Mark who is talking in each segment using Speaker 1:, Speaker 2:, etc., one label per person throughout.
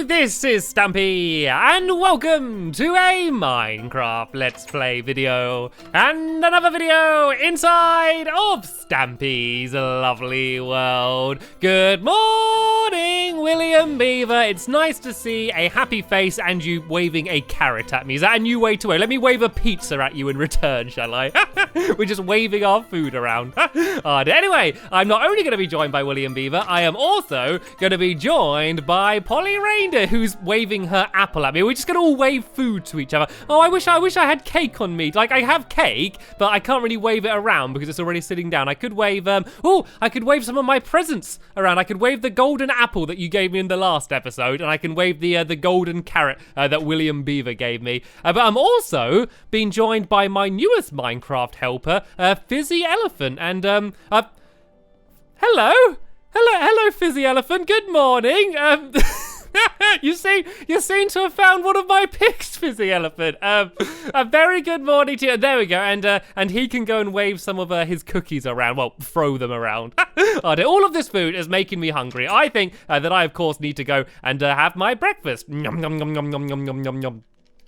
Speaker 1: this is Stampy, and welcome to a Minecraft Let's Play video, and another video inside of Stampy's lovely world. Good morning, William Beaver. It's nice to see a happy face and you waving a carrot at me. Is that a new way to wave? Let me wave a pizza at you in return, shall I? We're just waving our food around. Anyway, I'm not only going to be joined by William Beaver, I am also going to be joined by Polly Reindeer, who's waving her apple at me. We're just going to all wave food to each other. Oh, I wish I had cake on me. Like, I have cake, but I can't really wave it around because it's already sitting down. I could wave, I could wave some of my presents around. I could wave the golden apple that you gave me in the last episode, and I can wave the golden carrot that William Beaver gave me. But I'm also being joined by my newest Minecraft helper, Fizzy Elephant, and hello, Fizzy Elephant. Good morning. You seem to have found one of my pics, Fizzy Elephant. A very good morning to you. There we go, and he can go and wave some of his cookies around. Well, throw them around. All of this food is making me hungry. I think that I, of course, need to go and have my breakfast. Nom nom nom nom nom nom nom nom nom.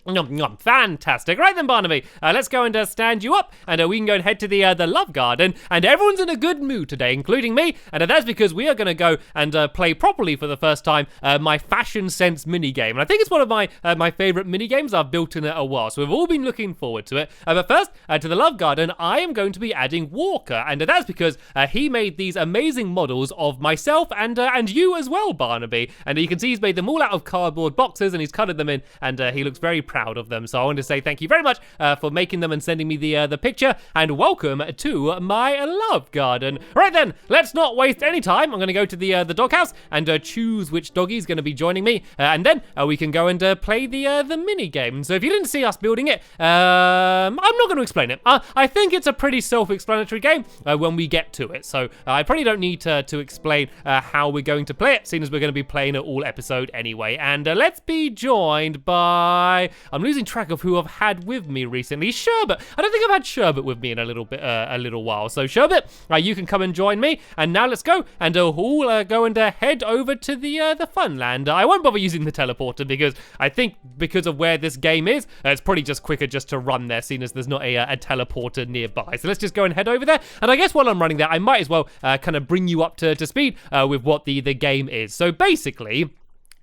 Speaker 1: Nom, nom. Fantastic. Right then, Barnaby, let's go and stand you up, and we can go and head to the love garden, and everyone's in a good mood today, including me, and that's because we are going to go and play properly for the first time my fashion sense mini game, and I think it's one of my favorite mini games I've built in a while, so we've all been looking forward to it. But first, to the love garden, I am going to be adding Walker, and that's because he made these amazing models of myself and you as well, Barnaby, and you can see he's made them all out of cardboard boxes, and he's colored them in, and he looks very proud of them. So I want to say thank you very much for making them and sending me the picture, and welcome to my love garden. Right then, let's not waste any time. I'm going to go to the doghouse and choose which doggy is going to be joining me, and then we can go and play the mini game. So if you didn't see us building it, I'm not going to explain it. I think it's a pretty self-explanatory game when we get to it. So I probably don't need to explain how we're going to play it, seeing as we're going to be playing it all episode anyway. And let's be joined by, I'm losing track of who I've had with me recently. Sherbet. I don't think I've had Sherbet with me in a little while. So Sherbet, you can come and join me. And now let's go and all go and head over to the funland. I won't bother using the teleporter because I think because of where this game is, it's probably just quicker just to run there, seeing as there's not a teleporter nearby. So let's just go and head over there. And I guess while I'm running there, I might as well kind of bring you up to speed with what the game is. So basically,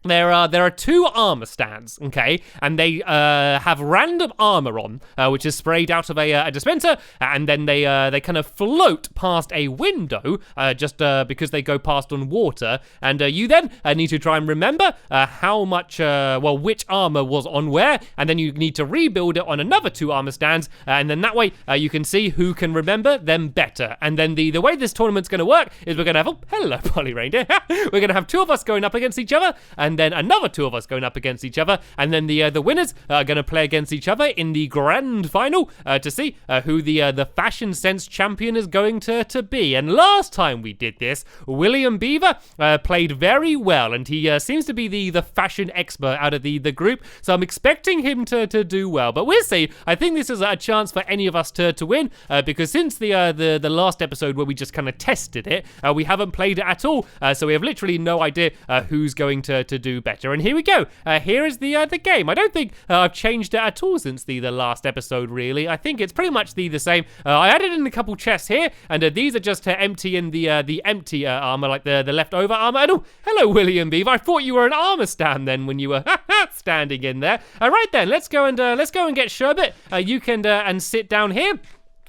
Speaker 1: there are two armor stands, okay, and they have random armor on, which is sprayed out of a dispenser, and then they kind of float past a window, just because they go past on water, and you then need to try and remember how much, which armor was on where, and then you need to rebuild it on another two armor stands, and then that way you can see who can remember them better. And then the way this tournament's going to work is we're going to have, hello, Polly Reindeer, we're going to have two of us going up against each other, and then another two of us going up against each other, and then the winners are going to play against each other in the grand final to see who the fashion sense champion is going to be. And last time we did this, William Beaver played very well, and he seems to be the fashion expert out of the group, so I'm expecting him to do well, but we'll see. I think this is a chance for any of us to win, because since the last episode where we just kind of tested it, we haven't played it at all, so we have literally no idea who's going to do better. And here we go. Here is the game. I don't think I've changed it at all since the last episode, really. I think it's pretty much the same. I added in a couple chests here, and these are just to empty in the empty armor, like the leftover armor. And oh, hello, William Beaver. I thought you were an armor stand then when you were standing in there. Right then, let's go and get Sherbet. You can and sit down here.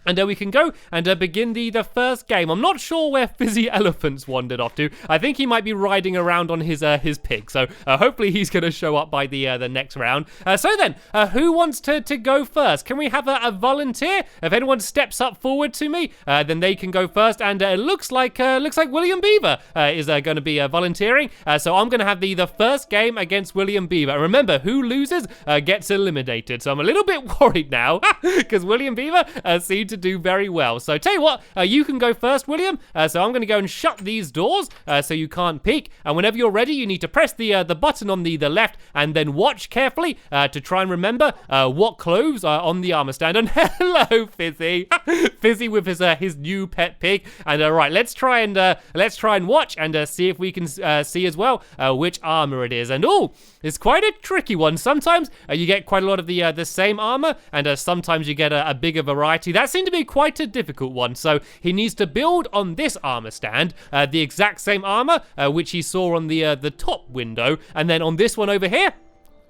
Speaker 1: And we can go and begin the first game. I'm not sure where Fizzy Elephant's wandered off to. I think he might be riding around on his pig. So hopefully he's going to show up by the next round. So then, who wants to go first? Can we have a volunteer? If anyone steps up forward to me, then they can go first. And it looks like William Beaver is going to be volunteering. So I'm going to have the first game against William Beaver. And remember, who loses gets eliminated. So I'm a little bit worried now because William Beaver seemed to do very well. So tell you what, you can go first, William. So I'm going to go and shut these doors so you can't peek. And whenever you're ready, you need to press the button on the left and then watch carefully to try and remember what clothes are on the armor stand. And hello, Fizzy. Fizzy with his new pet pig. And right, let's try and watch and see if we can see as well which armor it is. And it's quite a tricky one. Sometimes you get quite a lot of the same armor, and sometimes you get a bigger variety. That seemed to be quite a difficult one. So he needs to build on this armor stand the exact same armor which he saw on the top window, and then on this one over here,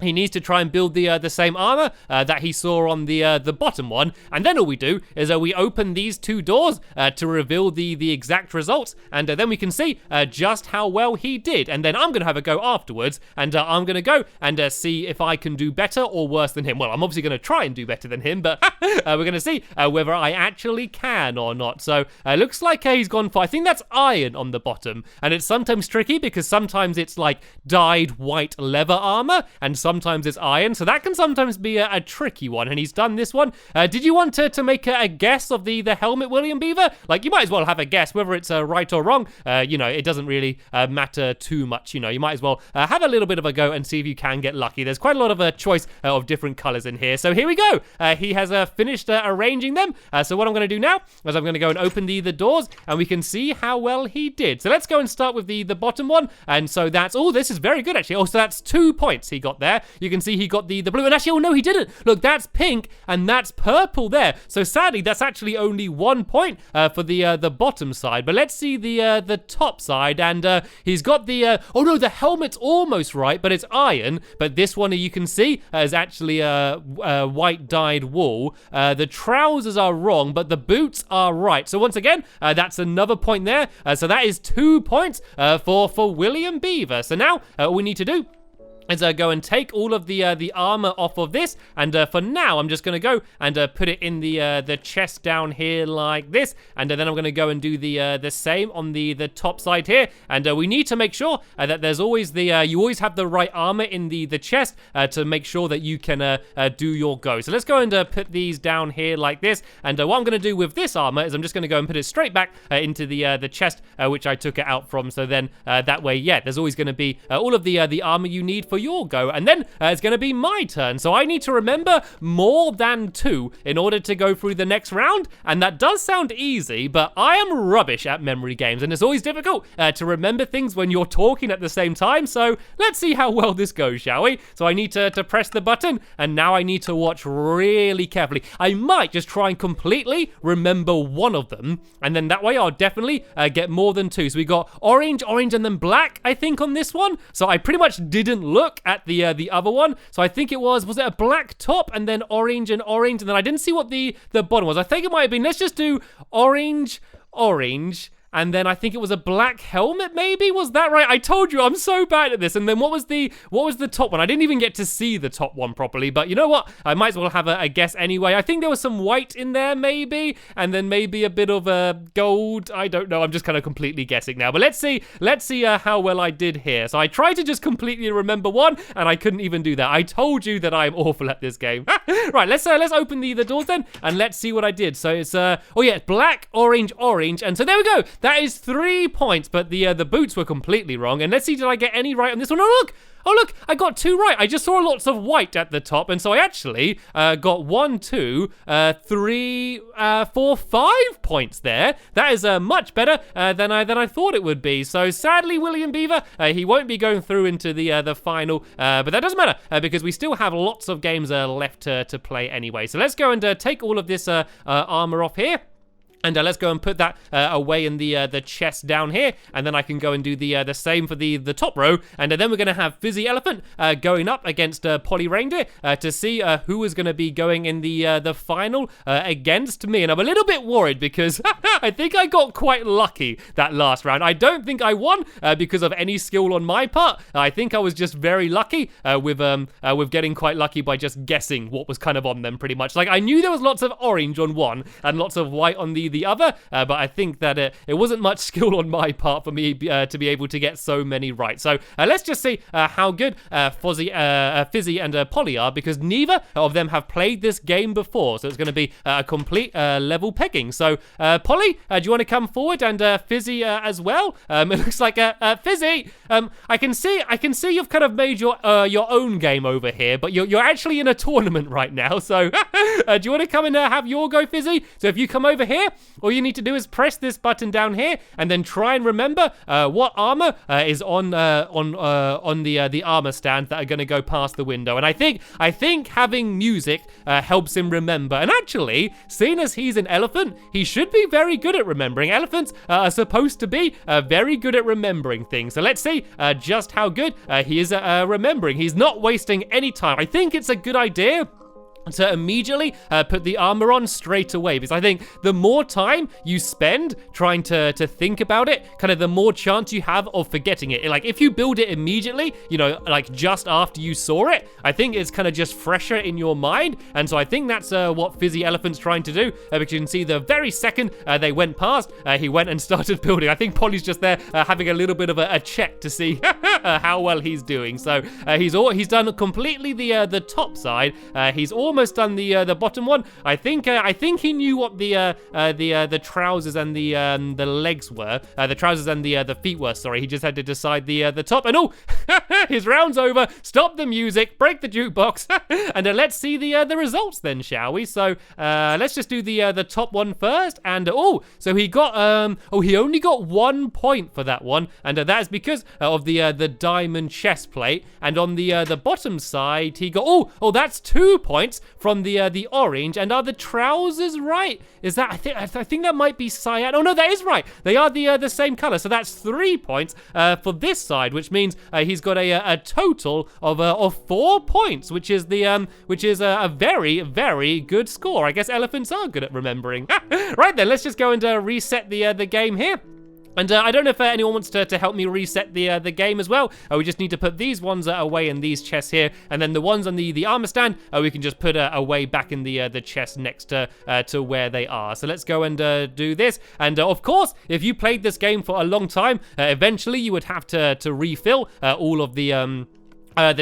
Speaker 1: he needs to try and build the same armor that he saw on the bottom one, and then all we do is we open these two doors to reveal the exact results, and then we can see just how well he did. And then I'm gonna have a go afterwards, and I'm gonna go and see if I can do better or worse than him. Well, I'm obviously gonna try and do better than him, but we're gonna see whether I actually can or not. So looks like he's gone for, I think that's iron on the bottom, and it's sometimes tricky because sometimes it's like dyed white leather armor, and sometimes it's iron, so that can sometimes be a tricky one, and he's done this one. Did you want to make a guess of the helmet, William Beaver? Like, you might as well have a guess, whether it's right or wrong. It doesn't really matter too much. You might as well have a little bit of a go and see if you can get lucky. There's quite a lot of a choice of different colors in here. So here we go. He has finished arranging them. So what I'm going to do now is I'm going to go and open the doors, and we can see how well he did. So let's go and start with the bottom one. And so that's, this is very good actually. So that's 2 points he got there. You can see he got the blue, and actually, no, he didn't. Look, that's pink, and that's purple there. So sadly, that's actually only 1 point for the bottom side. But let's see the top side, and he's got the, the helmet's almost right, but it's iron. But this one, you can see, is actually white dyed wool. The trousers are wrong, but the boots are right. So once again, that's another point there. So that is 2 points for William Beaver. So now, all we need to do is go and take all of the armor off of this, and for now I'm just gonna go and put it in the chest down here like this, and then I'm gonna go and do the same on the top side here, and we need to make sure that there's always you always have the right armor in the chest to make sure that you can do your go. So let's go and put these down here like this, and what I'm gonna do with this armor is I'm just gonna go and put it straight back into the chest which I took it out from. So then that way, yeah, there's always gonna be all of the armor you need for your go, and then it's going to be my turn. So I need to remember more than 2 in order to go through the next round, and that does sound easy, but I am rubbish at memory games, and it's always difficult to remember things when you're talking at the same time. So let's see how well this goes, shall we? So I need to press the button, and now I need to watch really carefully. I might just try and completely remember one of them, and then that way I'll definitely get more than 2. So we got orange, and then black, I think, on this one. So I pretty much didn't look at the other one. So I think it was it a black top and then orange, and then I didn't see what the bottom was. I think it might have been, let's just do orange, and then I think it was a black helmet, maybe? Was that right? I told you, I'm so bad at this. And then what was the top one? I didn't even get to see the top one properly, but you know what? I might as well have a guess anyway. I think there was some white in there, maybe, and then maybe a bit of gold. I don't know. I'm just kind of completely guessing now. But let's see how well I did here. So I tried to just completely remember one, and I couldn't even do that. I told you that I'm awful at this game. Right, let's open the doors then, and let's see what I did. So it's black, orange, and so there we go. That is 3 points, but the boots were completely wrong. And let's see, did I get any right on this one? Oh look, I got 2 right. I just saw lots of white at the top, and so I actually got 1, 2, 3, 4, 5 points there. That is much better than I thought it would be. So sadly, William Beaver, he won't be going through into the final, but that doesn't matter because we still have lots of games left to play anyway. So let's go and take all of this armor off here. And let's go and put that away in the chest down here, and then I can go and do the same for the top row, and then we're going to have Fizzy Elephant going up against Polly Reindeer to see who is going to be going in the final against me. And I'm a little bit worried because I think I got quite lucky that last round. I don't think I won because of any skill on my part. I think I was just very lucky with getting quite lucky by just guessing what was kind of on them pretty much. Like I knew there was lots of orange on one and lots of white on the the other, but I think that it wasn't much skill on my part for me to be able to get so many right. So let's just see how good Fizzy and Polly are, because neither of them have played this game before. So it's going to be a complete level pegging. So Polly, do you want to come forward, and Fizzy as well? It looks like Fizzy. I can see you've kind of made your own game over here, but you're actually in a tournament right now. So do you want to come and have your go, Fizzy? So if you come over here, all you need to do is press this button down here, and then try and remember what armor is on the armor stands that are going to go past the window. And I think having music helps him remember. And actually, seeing as he's an elephant, he should be very good at remembering. Elephants are supposed to be very good at remembering things. So let's see just how good he is at remembering. He's not wasting any time. I think it's a good idea to immediately put the armor on straight away, because I think the more time you spend trying to think about it, kind of the more chance you have of forgetting it. Like if you build it immediately, you know, like just after you saw it, I think it's kind of just fresher in your mind. And so I think that's what Fizzy Elephant's trying to do, because you can see the very second they went past, he went and started building. I think Polly's just there having a little bit of a check to see how well he's doing. So he's done completely the top side. He's almost done the bottom one. I think he knew what the trousers and the legs were. The trousers and the feet were. Sorry, he just had to decide the top. And oh, his round's over. Stop the music. Break the jukebox. And let's see the results then, shall we? So let's just do the top one first. And so he got he only got 1 point for that one, and that is because of the diamond chest plate. And on the bottom side, he got that's 2 points from the orange. And are the trousers right? Is that I think that might be cyan. Oh no, that is right. They are the same color. So that's 3 points for this side, which means he's got a total of 4 points, which is a very, very good score. I guess elephants are good at remembering. Right then, let's just go and reset the game here. And I don't know if anyone wants to help me reset the game as well. We just need to put these ones away in these chests here, and then the ones on the armor stand, we can just put away back in the chest next to where they are. So let's go and do this. And of course, if you played this game for a long time, eventually you would have to refill all of the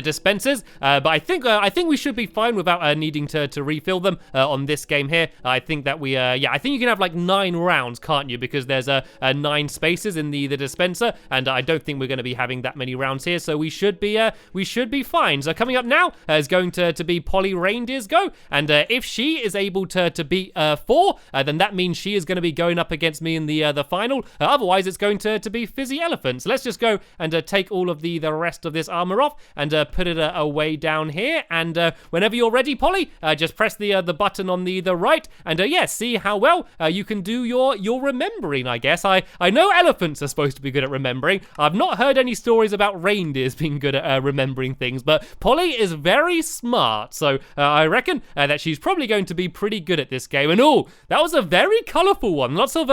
Speaker 1: dispensers, but I think we should be fine without needing to refill them on this game here. I think that I think you can have like 9 rounds, can't you? Because there's 9 spaces in the dispenser, and I don't think we're going to be having that many rounds here, so we should be fine. So coming up now is going to be Polly Reindeer's go, and if she is able to beat 4, then that means she is going to be going up against me in the final. Otherwise, it's going to be Fizzy Elephant. So let's just go and take all of the rest of this armor off and put it away down here. And whenever you're ready, Polly, just press the button on the right, and see how well you can do your remembering. I guess I know elephants are supposed to be good at remembering. I've not heard any stories about reindeers being good at remembering things, but Polly is very smart, so I reckon that she's probably going to be pretty good at this game. And that was a very colorful one. Lots of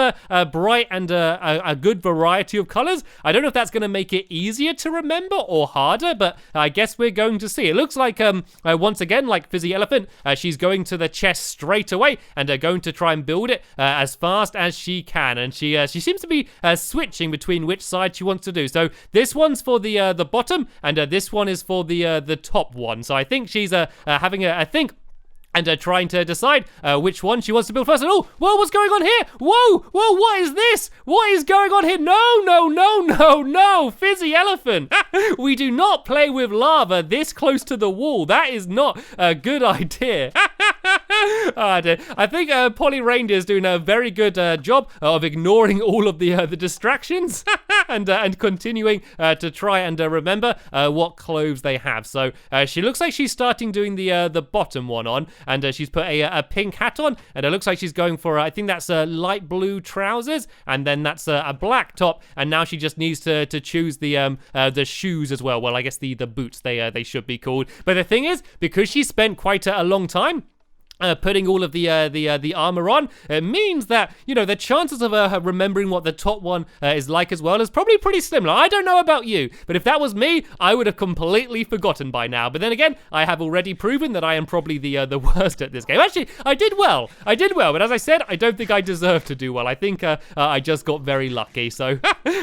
Speaker 1: bright and a good variety of colors. I don't know if that's going to make it easier to remember or harder, but I guess we're going to see. It looks like, once again, like Fizzy Elephant, she's going to the chest straight away and going to try and build it as fast as she can. And she seems to be switching between which side she wants to do. So this one's for the bottom, and this one is for the top one. So I think she's having a think and trying to decide which one she wants to build first. And whoa, what's going on here? Whoa, what is this? What is going on here? No, Fizzy Elephant. We do not play with lava this close to the wall. That is not a good idea. I think Polly Reindeer is doing a very good job of ignoring all of the distractions and continuing to try and remember what clothes they have. So she looks like she's starting doing the bottom one on, and she's put a pink hat on, and it looks like she's going for I think that's light blue trousers, and then that's a black top, and now she just needs to choose the shoes as well. Well, I guess the boots they should be called. But the thing is, because she spent quite a long time putting all of the armor on, it means that, you know, the chances of remembering what the top one is like as well is probably pretty similar. I don't know about you, but if that was me, I would have completely forgotten by now. But then again, I have already proven that I am probably the worst at this game. Actually, I did well, but as I said, I don't think I deserve to do well. I think I just got very lucky. So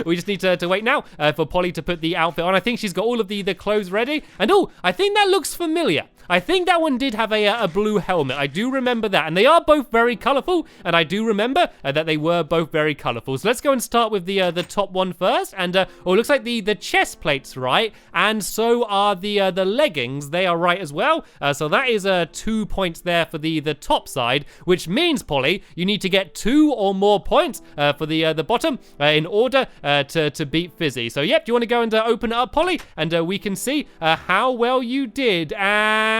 Speaker 1: we just need to wait now for Polly to put the outfit on. I think she's got all of the clothes ready, and oh, I think that looks familiar. I think that one did have a blue helmet. I do remember that. And they are both very colorful. And I do remember that they were both very colorful. So let's go and start with the top one first. And it looks like the chest plate's right. And so are the leggings. They are right as well. So that is 2 points there for the top side. Which means, Polly, you need to get 2 or more points for the bottom in order to beat Fizzy. So, yep, do you want to go and open it up, Polly? And we can see how well you did.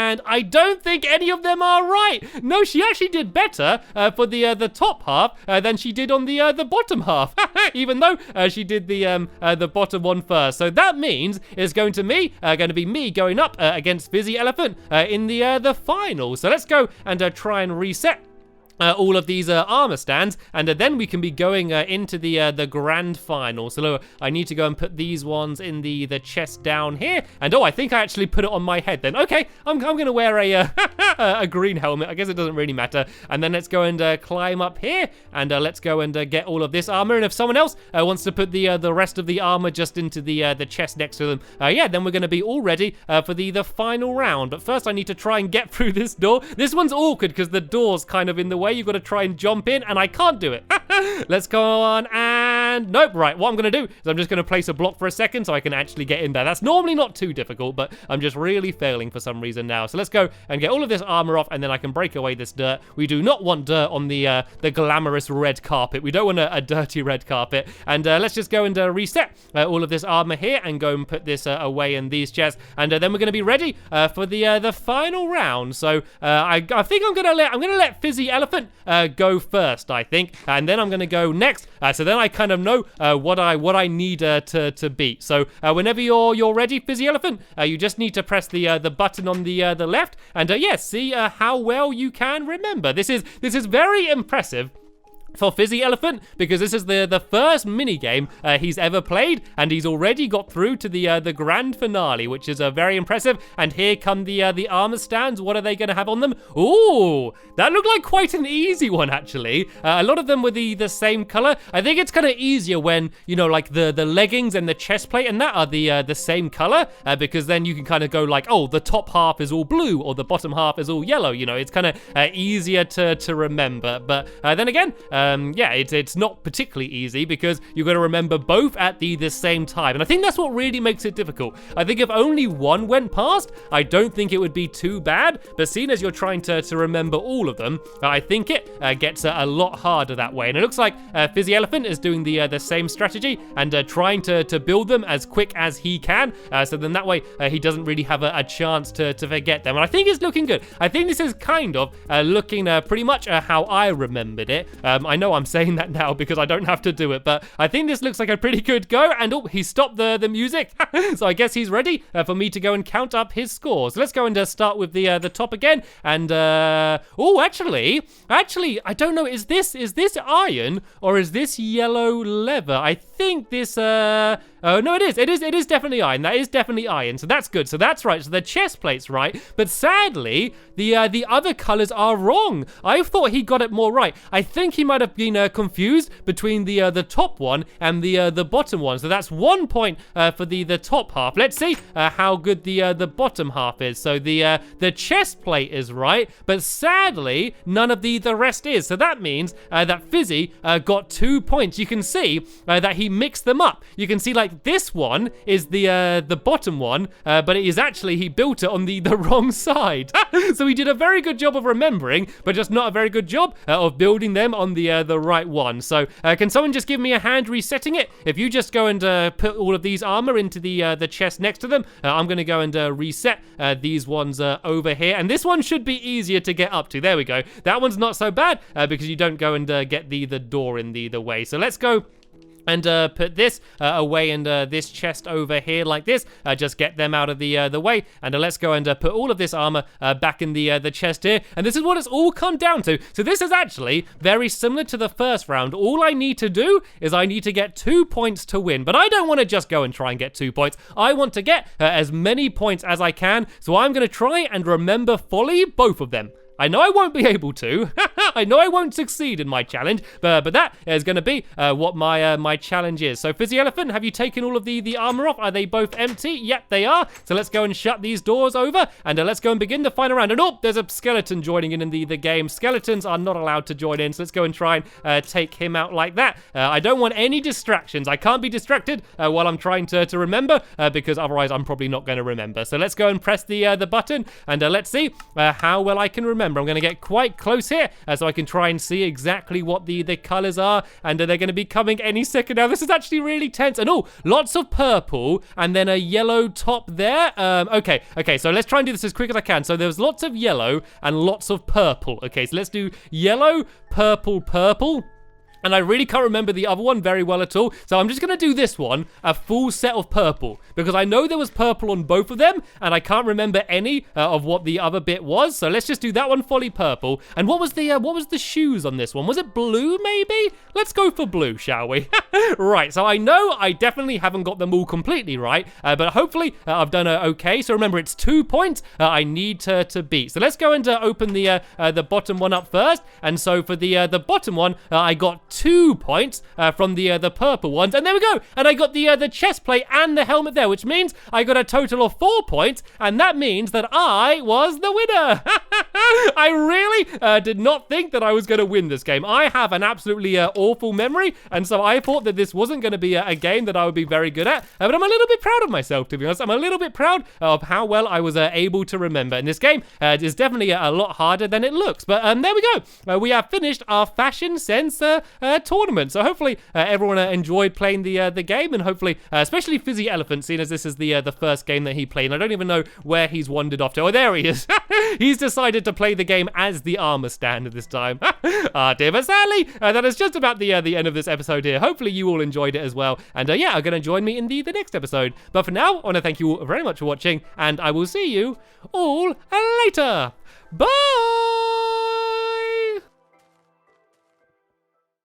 Speaker 1: And I don't think any of them are right. No, she actually did better for the top half than she did on the bottom half. Even though she did the bottom one first. So that means it's going to be me going up against Fizzy Elephant in the final. So let's go and try and reset all of these armor stands, and then we can be going into the grand final. So I need to go and put these ones in the chest down here, and oh, I think I actually put it on my head then. Okay, I'm gonna wear a green helmet. I guess it doesn't really matter. And then let's go and climb up here, and let's go and get all of this armor. And if someone else wants to put the rest of the armor just into the chest next to them, yeah, then we're gonna be all ready for the final round. But first, I need to try and get through this door. This one's awkward because the door's kind of in the way. You've got to try and jump in, and I can't do it. Let's go on, and nope. Right, what I'm going to do is I'm just going to place a block for a second so I can actually get in there. That's normally not too difficult, but I'm just really failing for some reason now. So let's go and get all of this armor off, and then I can break away this dirt. We do not want dirt on the glamorous red carpet. We don't want a dirty red carpet. And let's just go and reset all of this armor here and go and put this away in these chests. And then we're going to be ready for the final round. So I think I'm going to let Fizzy Elephant go first, I think, and then I'm going to go next. So then I kind of know what I need to beat. So whenever you're ready, Fizzy Elephant, you just need to press the button on the left, and yes, see how well you can remember. This is very impressive for Fizzy Elephant, because this is the first mini game he's ever played, and he's already got through to the grand finale, which is very impressive. And here come the armor stands. What are they going to have on them? Ooh, that looked like quite an easy one, actually. A lot of them were the same color. I think it's kind of easier when, you know, like the leggings and the chest plate and that are the same color, because then you can kind of go like, oh, the top half is all blue or the bottom half is all yellow. You know, it's kind of easier to remember. But then again, yeah, it's not particularly easy because you've got to remember both at the same time. And I think that's what really makes it difficult. I think if only one went past, I don't think it would be too bad. But seeing as you're trying to remember all of them, I think it gets a lot harder that way. And it looks like Fizzy Elephant is doing the same strategy and trying to build them as quick as he can. So then that way he doesn't really have a chance to forget them. And I think it's looking good. I think this is kind of looking pretty much how I remembered it. I know I'm saying that now because I don't have to do it, but I think this looks like a pretty good go. And oh, he stopped the music. So I guess he's ready for me to go and count up his scores. So let's go and start with the top again. And oh, actually, I don't know. Is this iron or is this yellow leather? I think this oh no, it is definitely iron. That is definitely iron. So that's good. So that's right. So the chest plate's right, but sadly the other colors are wrong. I thought he got it more right. I think he might have been confused between the top one and the bottom one. So that's 1 point for the top half. Let's see how good the bottom half is. So the chest plate is right, but sadly none of the rest is. So that means that Fizzy got 2 points. You can see that he mixed them up. You can see like this one is the bottom one, but it is actually he built it on the wrong side. So he did a very good job of remembering, but just not a very good job of building them on the right one. So can someone just give me a hand resetting it? If you just go and put all of these armor into the chest next to them, I'm going to go and reset these ones over here. And this one should be easier to get up to. There we go. That one's not so bad because you don't go and get the door in the way. So let's go and put this away in this chest over here like this. Just get them out of the way, and let's go and put all of this armor back in the chest here. And this is what it's all come down to. So this is actually very similar to the first round. All I need to do is I need to get 2 points to win, but I don't want to just go and try and get 2 points. I want to get as many points as I can, so I'm going to try and remember fully both of them. I know I won't be able to. I know I won't succeed in my challenge, but that is going to be what my challenge is. So, Fizzy Elephant, have you taken all of the armor off? Are they both empty? Yep, they are. So let's go and shut these doors over, and let's go and begin the final round. And oh, there's a skeleton joining in the game. Skeletons are not allowed to join in, so let's go and try and take him out like that. I don't want any distractions. I can't be distracted while I'm trying to remember, because otherwise I'm probably not going to remember. So let's go and press the button, and let's see how well I can remember. I'm going to get quite close here so I can try and see exactly what the colors are, and they're going to be coming any second now. This is actually really tense. And oh, lots of purple and then a yellow top there. Okay, so let's try and do this as quick as I can. So there's lots of yellow and lots of purple. Okay, so let's do yellow, purple, purple. And I really can't remember the other one very well at all. So I'm just going to do this one, a full set of purple. Because I know there was purple on both of them, and I can't remember any of what the other bit was. So let's just do that one fully purple. And what was the shoes on this one? Was it blue, maybe? Let's go for blue, shall we? Right, so I know I definitely haven't got them all completely right. But hopefully I've done okay. So remember, it's 2 points I need to beat. So let's go and open the bottom one up first. And so for the bottom one, I got 2 points from the purple ones, and there we go. And I got the chest plate and the helmet there, which means I got a total of 4 points, and that means that I was the winner. I really did not think that I was going to win this game. I have an absolutely awful memory, and so I thought that this wasn't going to be a game that I would be very good at. But I'm a little bit proud of myself, to be honest. I'm a little bit proud of how well I was able to remember. And this game is definitely a lot harder than it looks. But there we go. We have finished our fashion sense tournament. So hopefully everyone enjoyed playing the game, and hopefully especially Fizzy Elephant, seeing as this is the first game that he played. And I don't even know where he's wandered off to. Oh, there he is. He's decided to play the game as the armor stand this time. Dear, but sadly that is just about the end of this episode here. Hopefully you all enjoyed it as well, and yeah, are going to join me in the next episode. But for now, I want to thank you all very much for watching, and I will see you all later. Bye.